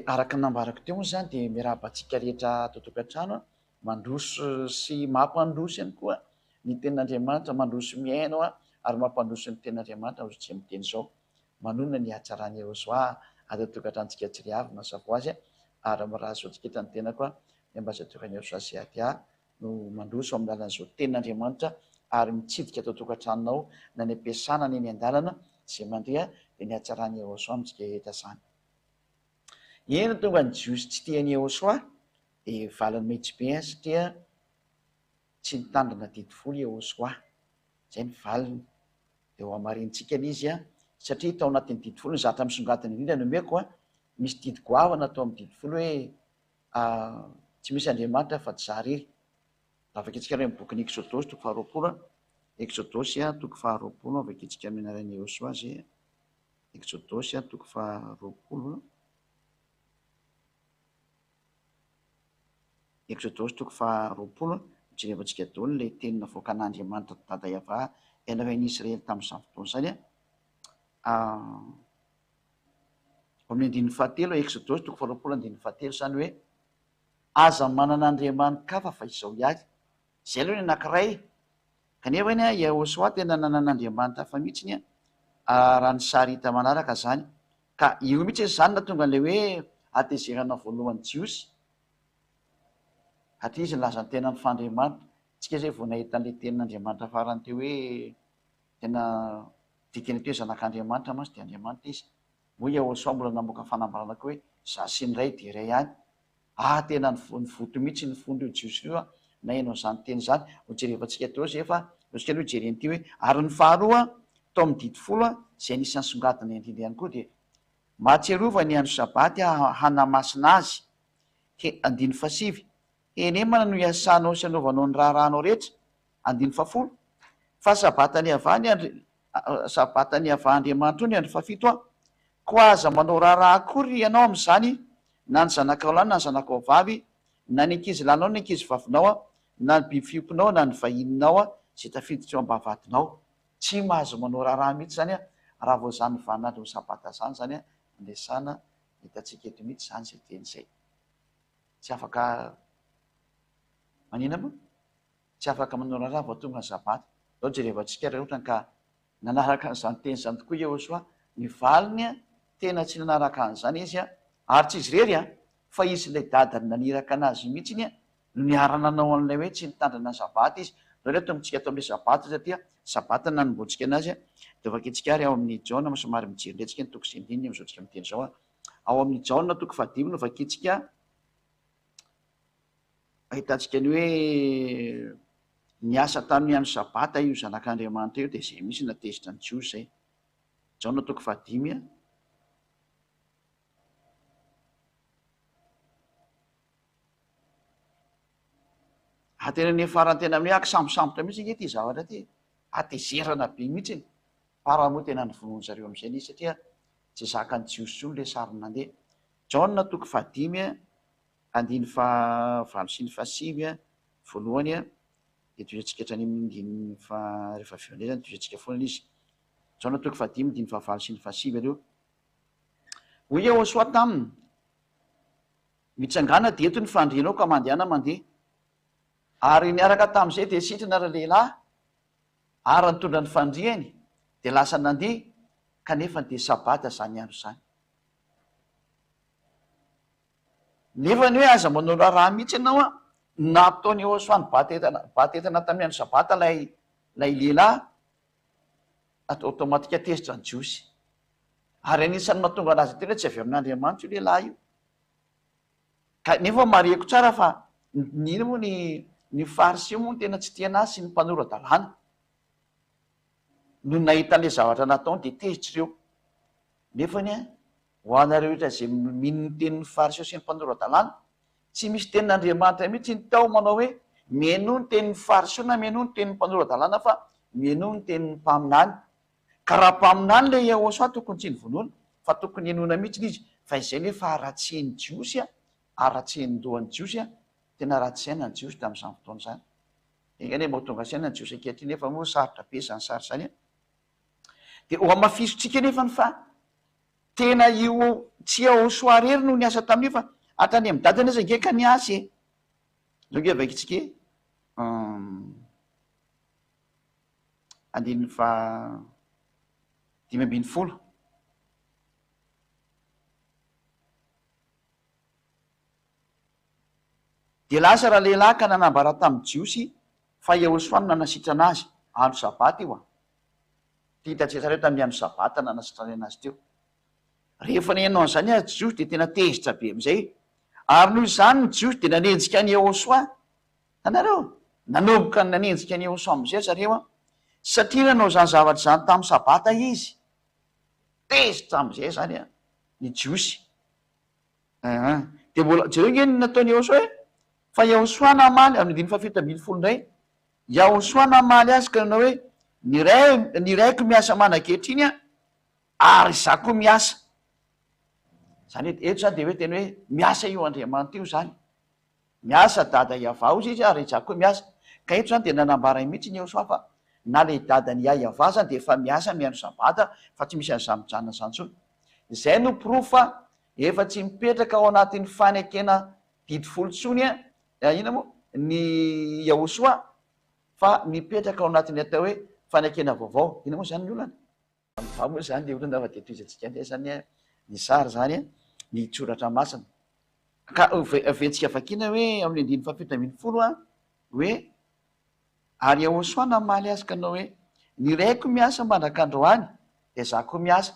Araka nambarako teo moa zany de miarabantsika rehetra totokantrano mandroso sy mampandroso ihany koa ny tenin'Andriamanitra, mandroso miaino ary mampandroso ny tenin'Andriamanitra ozy tsy miteny zao manona ny hatsarany Ôzoa ato tokantrantsika tsy ry avy mazava ho azy ary miraha zaontsika eto ny tena koa ny ambazatokany Ôzoa sy adia no mandroso amin'ny lalan'izao tenin'Andriamanitra ary mitsidika atao tokantranonao na ny ampiasana ny eny an-dalana zay mandeha de ny hatsarany Ôzoa amintsika etra zany. Eny tonga ny jiosy tsy tiany Ôzoa de valiny mihitsy be satria tsy nitandrina didy voly Ôzoa zay ny valiny de ho amarintsika izy satria tao anatin'ny didy folo ny zatra misongadina indrindra no omeko misy didy goavana atao amin'ny didy folo hoe tsy misy Andriamanitra fa tsy zah rery. Avakitsika reo bokin'ny Exodosy toko faharoapolo Exodosy toko faharoapolo avakitsika amin'ny anaran'ny Ôzoa zay Exodosy toko faharoapolo Exodosy toko faharoapolo mijerevantsika daholo le teny navoaka an'Andriamanitra dada Iava ianareo any Israely tamin'izany fotoana zany amin'ny andininy fahatelo Exodosy toko faharoapolo andininy fahatelo zany hoe aza manana andriamanikafa fa izao ihany zay aloha ny anankiray kanefa iny Ôzoa tena nanan'Andriamanitra fa mihitsiny raha ny sary hita manaraka zany ka io mihitsy zany na tonga le hoe atezerana voalohan'ny jiosy atria izy nylazany tena ny fandriamanitra tsika zay vao nahita an'le tenin'Andriamanitra farany teo hoe tena dikany teo zanak'Andriamanitra mantsy de Andriamanitra izy moa Ôzoa mbola namoaka fanambarana koa hoe za sy ny ray de ray ihany tena ny voto mihitsy ny fondro io jiosy io na enao zany teny zany ho jerevantsika teo zay efa otsika aloha jereny ty hoe ary ny faharoa tao amin'ny didy folo zay anisan'ny songadina indrindra ihany koa de mahatsiarova ny andro sabaty hanamasina azy andiny fasivy eny mana no iasanao sy anaovanao ny raharanao rehetra andiny fafolo fa sabatany Andriamanitra ny andro fafito ko aza manao raharaha akory ianao amin'izany na ny zanakao lahy na ny zanakao vavy na ny ankizy lanao ny ankizy vavinao na ny biby fiompinao na ny vahininao zay tafiditra eo ambavadinao tsy mahazo manao raharaha mihitsy zany raha vao zany vanandro sabata zany zany andesana hitatsika eto mihitsy zany zay teny zay tsy afaka manina moa tsy afaka manao raharaha vao tonga ny sabata zao jerevantsika raha ohatra ka nanaraka an'izany teny zany tokoa Ôzoa ny valiny tena tsy nanaraka an'izany izy ary tsy izy rery fa izy ilay dadany naniraka anazy mihitsy iny no niara-nanao an'ilay hoe tsy nitandrina ny sabata izy zao reto mitsika atao am'le sabata satria sabata nanomboantsika anazy de vakitsika ary ao amin'ny Jaona somary mijery letsika ny toko sy andininy am'izao tsika miteny zao ao amin'ny Jaona toko fahadimy no vakitsika ahitantsika ny hoe niasa tamin'ny andro sabata io zanak'Andriamanitra io de zay misy natezitra ny jiosy zay Jaona toko fahadimy tena ny farany tena amin'ny sambosambotra mihitsy ity zavatra ty atezerana be mihitsy para moa tena ny vonoany zareo am'izay izy satria tsy zaka ny jiosy io le sary nandeha Jaona toko fahadimy andiny fahavalo sy ny fahasivy voalohany de toizantsika hatrany andiny rehefa aveo zany toizantsika foana izy Jaona toko fahadimy andiny fahavalo sy ny fahasivy aleo hoy Ôzoa taminy mitsangana de eto ny fandrianao ka mandehana mandeha ary niaraka tamin'izay de sitrana ra lehilahy ary nitondra ny fandriany de lasa nandeha kanefa de sabata zany andro zany nefa ny hoe aza manao raharaha mihitsy ianao nataony Ôzoa ny batetana tamin'ny andro sabata lay lehilahy automatika tezitra ny jiosy ary anisan'ny mahatonga anazy tena tsy avy amin'Andriamanitra io lehilahy io kanefa mareko tsara fa nino moa ny fariseo moa tena tsy tiana azy sy ny mpanoradalàna no nahita an'le zavatra nataony de tezitra ireo nefany ho anareo rehetra zay mino ny tenin'ny fariseo sy ny mpanoradalàna tsy misy tenin'Andriamanitra mihitsy ny tao manao hoe mieno ny tenin'ny fariseo na mieno ny tenin'ny mpanoradalàna fa mieno ny tenin'ny mpaminany ka raha mpaminany le Ôzoa tokony tsy ny vonoana fa tokony enona mihitsy izy fa izay nefa aratseny jiosy aratseny dohan'ny jiosy tena ratsy saina ny jiosy tamin'izany fotoana zany engany mahatonga saina ny jiosy ankehitriny nefa moa sarotra be zany sary zany de ho amafisotsika nefany fa tena io tsy ao soarery no niasa tamin'io fa hatrany amin'ny dadany aza ngeka ny asy zao nge vaikitsika andininy fa 5 de lasa raha lehilahy ka nanambara tamin'ny jiosy fa Ehosoa nanasitrana azy andro sabata io hitantsika tamin'ny andro sabata nanasitrana anazy teo rehefa nenao an'izany jiosy de tena tezitra be am'izay ary noho izany ny jiosy de nanenjika ny Ehosoa anareo nanomboka nanenjika ny Ehosoa am'izay zareo satria nanao zany zavatra zany tamin'ny sabata izy tezitra am'izay zany ny jiosy de mbola jereo nge nataony Ehosoa fa Ehosoa namaly amin'ny 7 ndray Ehosoa namaly azy ka nanao hoe ny raiko miasa manakehitriny ary za koa miasa zany eto zany de hoe tena hoe miasa io Andriamanitra io zany miasa dada iavao izy izy ary za koa miasa ka eto zany de nanambara mihitsy ny Ehosoa fa na le dadany iavao zany de efa miasa miandro sabata fa tsy misy an'izany mijanona zany tsony zay no profa efa tsy mipetraka ao anatin'ny fanekena didifolo tsony ina moa ny Ehosoa fa mipetraka ao anatin'ny atao hoe fanekena vaovao ina moa zany ny olana va moa zany le olana fa de toizatsika ndray zany ny sary zany ny tsoratra masina ka ventsika vakina hoe amin'ny 7 hoe ary Ehosoa namaly azy ka nanao hoe ny raiko miasa mandrak'androany de za koa miasa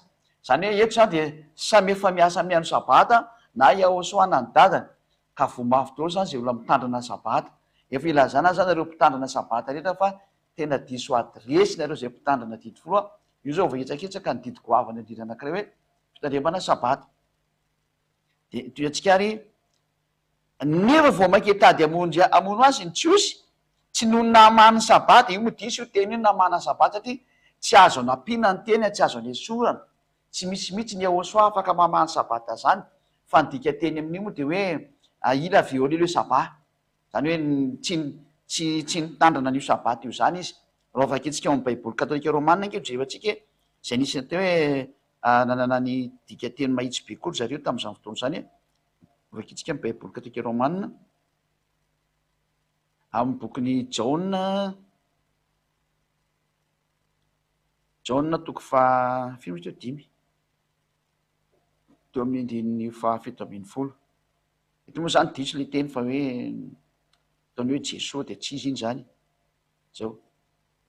zany hoe eto zany de samy efa miasa miandro sabata na Ehosoa na ny dadany ka vomafy daholo zany zay olona mitandrina sabata efa ilazana zany nareo mpitandrina sabata rehetra fa tena diso adresy nareo zay mpitandrina didifolo io zao vaitsakitsaka ny didy goavana indrindra anankiray hoe fitandremana sabata de toatsika ary nefa vao mainka tady amono azy ny jiosy tsy no namany sabata io modisy io teny io namana sabata satria tsy azo anampiana ny teny tsy azo anesorana tsy misy mihitsy ny Ehosoa afaka mamany sabata zany fa nidika teny amin'io moa de hoe ila viole le saba zany hoe tsy nitandrina n'io sabata io zany izy raha vakitsika amin'ny baiboly katolika romanina nke jevatsika zay nisy nateo hoe nanana ny dika teny mahitsy be kory zareo tamin'izany fotoana zany vakitsika amin'ny baiboly katolika romanina amin'ny bokyny Jaona toko fa 5 teo amin'ny andininy fa 7 eto moa zany diso le teny fa hoe ataony hoe Jesoa de tsy izy iny zany zao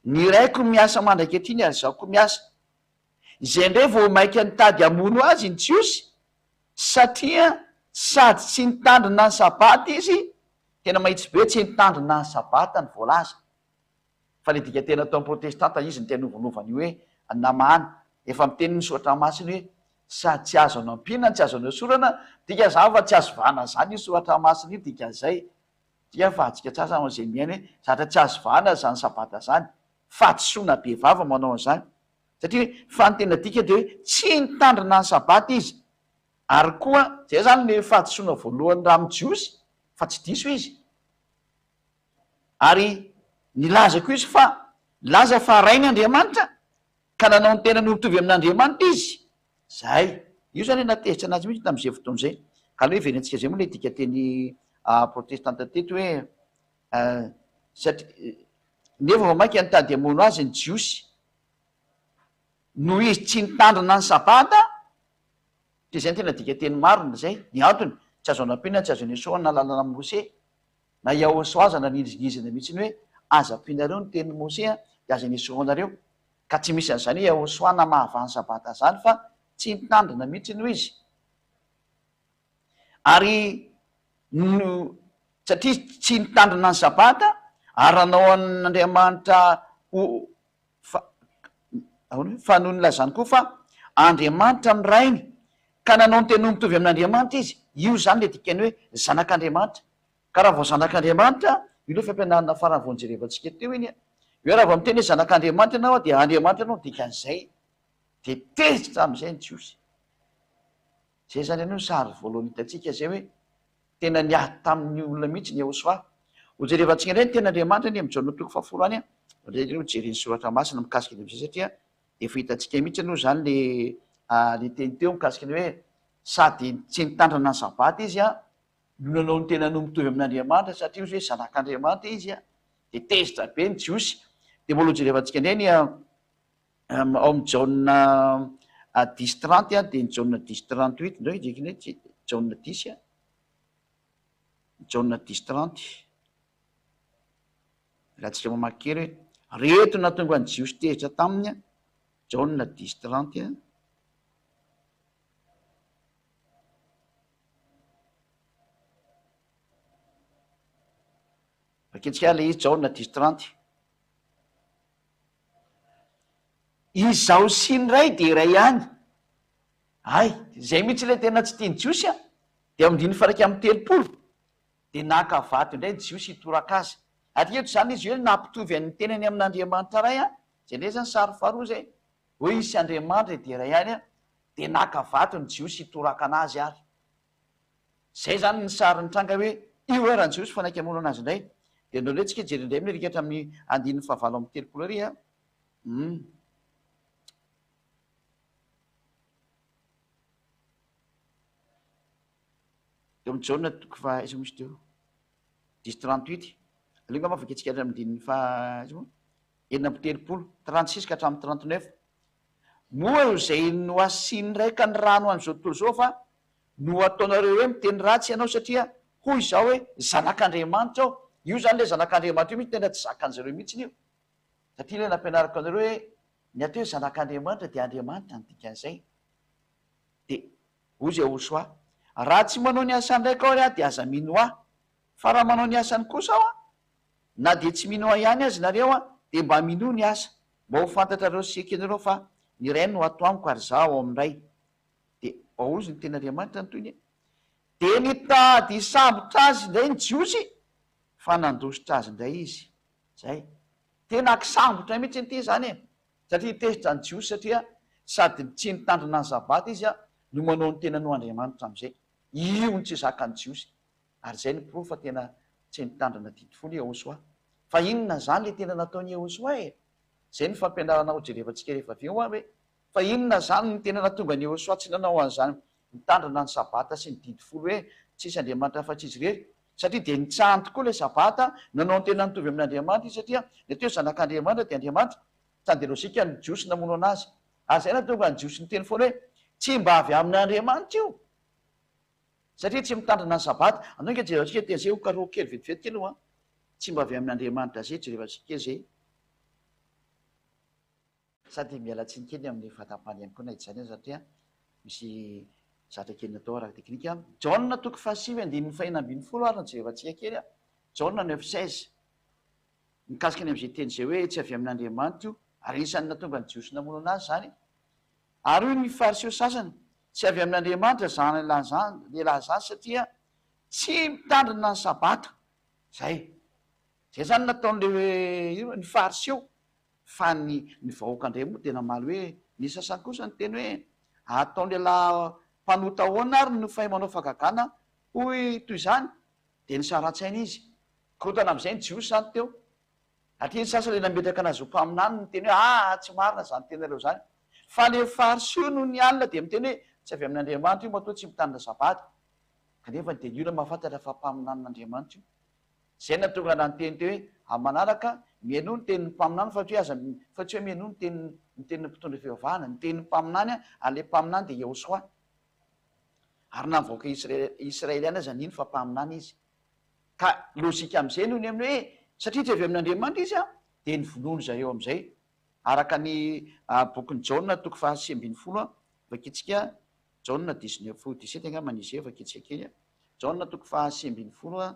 ny raiko miasa mandrakehitriny ary zaho koa miasa izay ndray vao mainka nitady amono azy ny jiosy satria sady tsy nitandrina ny sabata izy tena mahitsy be tsy nitandrina ny sabata ny voalaza fa le dika tena atao protestanta izy ny tena novonovany hoe namana efa miteny ny soatra masiny hoe sady tsy azo anampina tsy azo anesorana dika zany fa tsy azo vana zany io soatra masiny io dika zay tia fa atsika tsasa am'izay miaina hoe zatra tsy azo vana zany sabata zany fa tsoina be vava manao an'izany satria fa ny tena dika de hoe tsy nitandrina ny sabata izy ary koa zay zany le fahatsoina voalohany raha mijiosy fa tsy diso izy ary nilaza koa izy fa laza fa rain'Andriamanitra ka nanao ny tena no mitovy amin'Andriamanitra izy zay io zany natezitra anazy mihitsy tamin'izay fotoana zay ka aloha hiverentsika zay moa le dika teny protestanta teto hoe satria nefa vao mainka nitady amono azy ny jiosy no izy tsy nitandrina ny sabata de zay ny tena dika teny marina zay ny antony tsy azo anampina tsy azo anesoana na lalana amin'ny Mose na Ehosoa aza nanindringizana mihitsiny hoe aza ampinareo ny teny Mose de aza anesoanareo ka tsy misy an'izany hoe Ehosoa na mahavany sabata zany fa tsy nitandrina mihitsy no izy ary no satria tsy nitandrina ny sabata ary nanao an'Andriamanitra fa noho nylazany koa fa Andriamanitra mirainy ka nanao ny tena mitovy amin'Andriamanitra izy io zany le dikany hoe zanak'Andriamanitra ka raha vao zanak'Andriamanitra io le fampianarana farany voanjerevantsika teo iny hoe raha vao miteny hoe zanak'Andriamanitra ianao de Andriamanitra anao dikan'izay de tezitra am'izay ny jiosy zay zany ianao sary voalohany hitatsika zay hoe tena niahy tamin'ny olona mihitsy ny Ehosoa hojerevantsika indray ny tena Andriamanitra ny amin'ny Jaona toko 10 reo jereny soratra masina mikasika ny am'izay satria efa hitantsika mihitsy aloha zany le ny teny teo mikasika ny hoe sady tsy nitandrana ny sabaty izy a no nanao ny tena no mitovy amin'Andriamanitra satria izy hoe zanak'Andriamanitra izy a de tezitra be ny jiosy de mbola jerevantsika indray ny ao amin'ny jauna 10:30 a de ny jauna 10:38 ndreo idrikiny hoe jauna 10 a jauna 10:30 rahantsika mamaky kely hoe reto na tonga ny jiosy tezitra taminy a jauna 10:30 a vaketsika le izy jauna 10:30 izaho sy ny ray de iray ihany ay zay mihitsy le tena tsy tiany jiosy a de amindiny faraika amin'ny telopolo de naka vato indray jiosy hitoraka azy atreto zany izy hoe nampitovy an'ny tenany amin'Andriamanitra ray a zay ndray zany sary faharoa zay hoe isy Andriamanitra de iray ihany a de naka vato ny jiosy hitoraka anazy ary zay zany ny sary ny tranga hoe io hoe raha ny jiosy fanaiky amono anazy indray de ndreo ndraytsika jery indray mirikatra amin'ny andininy fahavalo amin'ny telopolo ary a eo amin'ny jauna toko fa izy misy teo 10:38 aloha ma vaketsika amindininy fa enina amby telopolo 36 ka hatramin'ny 39 moa zay no asiny raika ny rano an'izao tontolo zao fa no ataonareo hoe miteny ratsy ianao satria hoy izao hoe zanak'Andriamanitra ao io zany le zanak'Andriamanitra io mihitsy tena tsy zakan'zareo mihitsiny io satria le nampianarako anareo hoe ny atao hoe zanak'Andriamanitra de Andriamanitra ny dikan'izay de hoy zay osoa raha tsy manao ny asany raika ao ary a de aza mino ahy fa raha manao ny asany kosa ao a na de tsy mino ahy ihany azy nareo a de mba mino ny asa mba ho fantatrareo seky anareo fa ny ray no ato amiko ary za ao amin'ray de aozy ny tena Andriamanitra ny toyny de nitady hisambotra azy indray ny jiosy fa nandositra azy indray izy zay tena akisambotra mihitsy ny ty zany e satria tezitra ny jiosy satria sady tsy nitandrina ny sabaty izy a no manao ny tena no Andriamanitra am'izay io ny tsy zakany jiosy ary zay ny proof fa tena tsy nitandrina didifolo Ehosoa fa inona zany le tena nataony Ehosoa e zay ny fampianarana ho jerevantsika rehefa avy eo a hoe fa inona zany ny tena natonga ny Ehosoa tsy nanao an'izany mitandrina ny sabata sy ny didifolo hoe tsisy Andriamanitra fa tsy izy rery satria de nitsahan tokoa le sabata nanao ny tena nitovy amin'Andriamanitra izy satria ny ateo zanak'Andriamanitra de Andriamanitra sandelosika ny jiosy namono anazy ary zay natonga ny jiosy ny teny foana hoe tsy mba avy amin'Andriamanitra io satria tsy mitandrina ny sabata anao nge jerevantsika teny zay ho karoa kely vetivety kely io a tsy mba avy amin'Andriamanitra zay jerevantsika zay sady mialatsiny kely amin'ny fatampany ihany koa na izany satria misy zatra kely natao araky teknika jauna toko fahasivy andininy fahenina ambin'ny folo ary ny jerevantsika kely a jauna 9:16 mikasika ny am'izay teny zay hoe tsy avy amin'Andriamanitra io ary isan'ny natonga ny jiosy namono anazy zany ary io ny fariseo sasany tsy avy amin'Andriamanitra zany lehilahy zany satria tsy mitandrina ny sabata zay zany nataon'le hoe ny fariseo fa ny vahoaka indray moa tena maly hoe ny sasany kosa ny teny hoe ataon'lehilahy mpanota ahoana ary no fahay manao fagagana hoy toy zany de ny saratsaina izy korotana am'izay ny jiosy zany teo atria ny sasa le nametraka anazy ho mpaminany ny teny hoe tsy marina zany tenareo zany fa le fariseo no ny alina de miteny hoe tsy avy amin'Andriamanitra io matoa tsy mitandrina sabata kanefa ny teny io na mahafantatra fa mpaminanin'Andriamanitra io zay natonga na ny teny teo hoe amanaraka miaino ny tenin'ny mpaminany fa tsy hoe aza fa tsy hoe miaino ny tenin'ny mpitondra fivavahana ny tenin'ny mpaminany a ary le mpaminany de Ehosoa ary na mivaoaka Israeliana aza nino fa mpaminany izy ka lozika am'izay noho ny amin'ny hoe satria tsy avy amin'Andriamanitra izy a de ny vonono zareo am'izay araka ny bokyny jauna toko fahasy ambin'ny folo a vaketsika jauna 19:17 angamba n'izy eo vaketsika kely a jauna toko fahasy ambin'ny folo a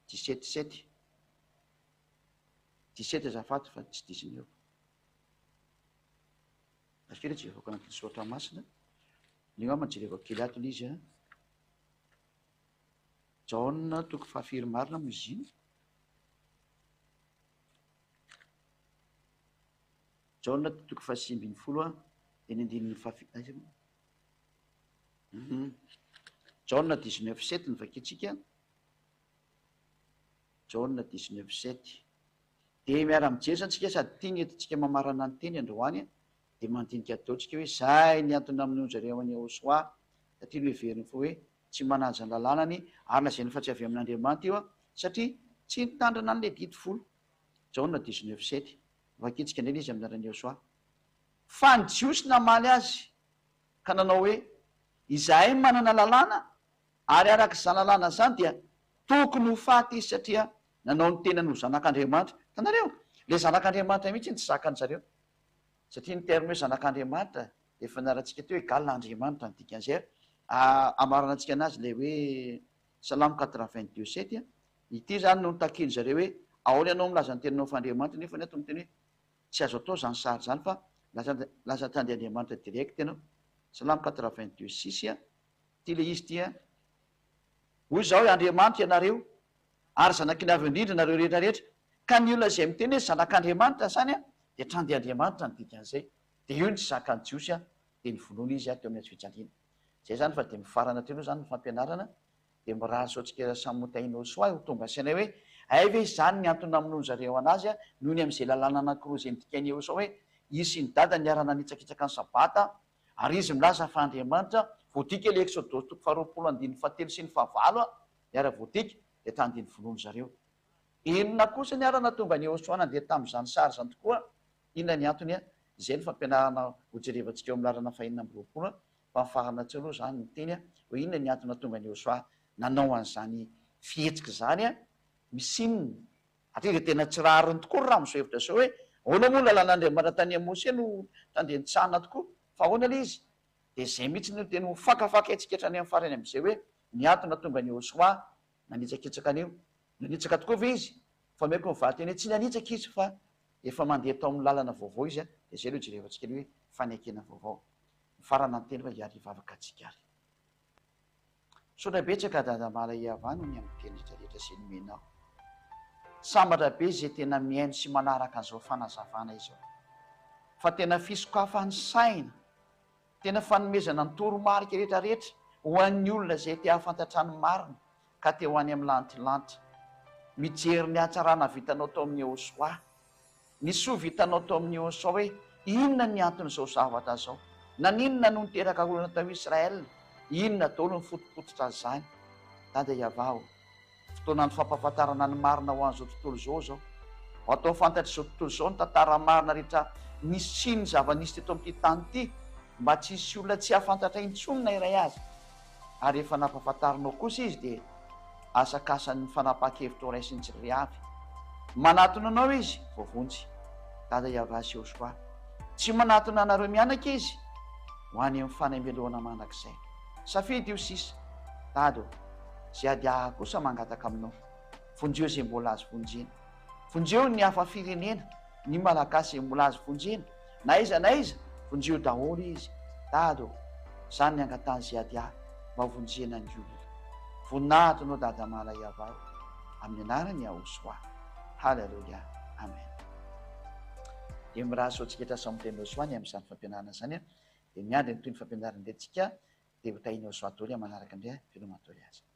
17 azafato fa tsy 19 askely jerevako anatin'ny soratra masina ny angamba jerevako kely ato le izy a jauna toko fahafiry marina mo izy iny jauna toko fahasy ambin'ny folo a de ny andininy jauna 19:7 ny vaketsika jauna 19:7 de miara mijery zany tsika sady tia ny entintsika mamarana ny teny androany dia mandinika ataontsika hoe zay ny antony amin'ny zareo any Joshua satria no heveriny fo hoe tsy manaja ny lalànany ary lazainy fa tsy avy amin'Andriamanitra io satria tsy nitandrina an'le dity folo. Jaona 19:7 vakitsika indrindra izy amin'ny anaran'i Joshua. Fa ny jiosy namaly azy ka nanao hoe izahay manana lalàna ary araka izany lalàna zany dia tokony ho faty izy satria nanao ny tenany ho zanak'Andriamanitra. Tanareo le zanak'Andriamanitra mihitsy tsy zakany zareo satria ny terme hoe zanak'Andriamanitra efa naratsika teo hoe galin'Andriamanitra ny dikan'izay. Amarana antsika anazy le hoe Salamo 82:7 ity zany no nitakiny zareo hoe ahoana ianao milaza ny tenanao fa Andriamanitra nefa ny ato miteny hoe tsy azo atao zany sary zany fa lasa tandy Andriamanitra direct ianao. Salamo 82:6 ty le izy tia hoy zao hoe Andriamanitra ianareo ary zanaky avy indrindra nareo rehetrarehetra ka ny olona izay miteny hoe zanak'Andriamanitra zany dia trandy Andriamanitra ny dikan'izay dia io ny tsy zakany jiosy dia ny vonoana izy teo amin'ny fijaliana. Zay zany fa dia mifarana telo zany ny fampianarana dia miraso antsika samy motaina soa ho tonga saina hoe ay ve zany ny antony namonoany zareo anazy noho ny amin'izay lalàna anankiroa izay nodikany eo sao hoe izy sy ny dada niarana nitsakitsaka ny sabata ary izy milaza fa Andriamanitra voadika le Exodus 20:7 sy ny 9 niara voadika dia tany ny vonoany zareo. Inona kosa ny arana tonga ny Joshua nandeha tamin'izany sary zany tokoa, inona ny antony izay ny fampianarana hojerevantsika eo amin'ny lalana 420 fa mifarana tsy aloha zany ny teny hoe inona ny antony tonga ny Joshua nanao an'izany fihetsika zany misinina atria dia tena tsy rariny tokoa raha miso hevitra zao hoe ahoana moa lalàn'Andriamanitra tany Mose no tandrenitsahana tokoa fa ahoana le izy dia zay mihitsy no tena fakafaka antsika hatrany amin'ny farany amin'izay hoe ny antony tonga ny Joshua nanitsakitsaka anio. Nanitsaka tokoa ve izy fa meko mivaty eny tsy nanitsaka izy fa efa mandeha tao amin'ny lalana vaovao izy dia zay lo jerevantsika hoe fanekena vaovao mifarana ny teny fa hiary hivavaka antsika ary. Sotra betsaka dadamala iavano ny amin'ny teny rehetrarehetra sy ny menao sambatra be zay tena mihaino sy manaraka an'izao fanazavana izao fa tena fisokafan'ny saina tena fanomezana ny toromarika rehetrarehetra ho an'ny olona zay te hahafantatrany marina ka te ho any amin'ny lantilanitra. Mijery ny hatsarana vitanao tao amin'ny Joshua, ny soa vitanao tao amin'ny Joshua hoe inona ny anton'izao zavatra zao, naninona no niteraka olona tao Israel, inona daholo ny fotopototra azany. Dada iavao fotoana ny fampahafantarana ny marina ho an'izao tontolo izao zao ho atao fantatra izao tontolo izao ny tantara marina rehetra nisy sy ny zava-nisy teto amin'ity tany ity mba tsy hisy olona tsy hafantatra intsonina iray azy ary efa nampahafantarinao kosa izy dia asakasan'ny fanapaha-kevitra ray sy ny tsiry avy manatona anao izy voavonjy. Dada iavasy Joshua tsy manatona anareo mianaka izy ho any amin'ny fanameloana manak'izay safidy io sisa dado zay adiaha kosa mangataka aminao vonjeo zay mbola azy vonjena vonjeo ny hafa firenena ny malagasy mbola azy vonjena na iza vonjeo daholo izy dado zany ny angatany zay adiaha mba vonjena ny olona voninahitra anao dada mala iavao amin'ny anarany Joshua. Halleluja, amen. Dia miraso antsika etra samy teny Joshua ny amin'izany fampianarana zany dia miandry ny toy ny fampianarana ndraitsika dia ho tahiny Joshua tory manaraka indray filomatory azy.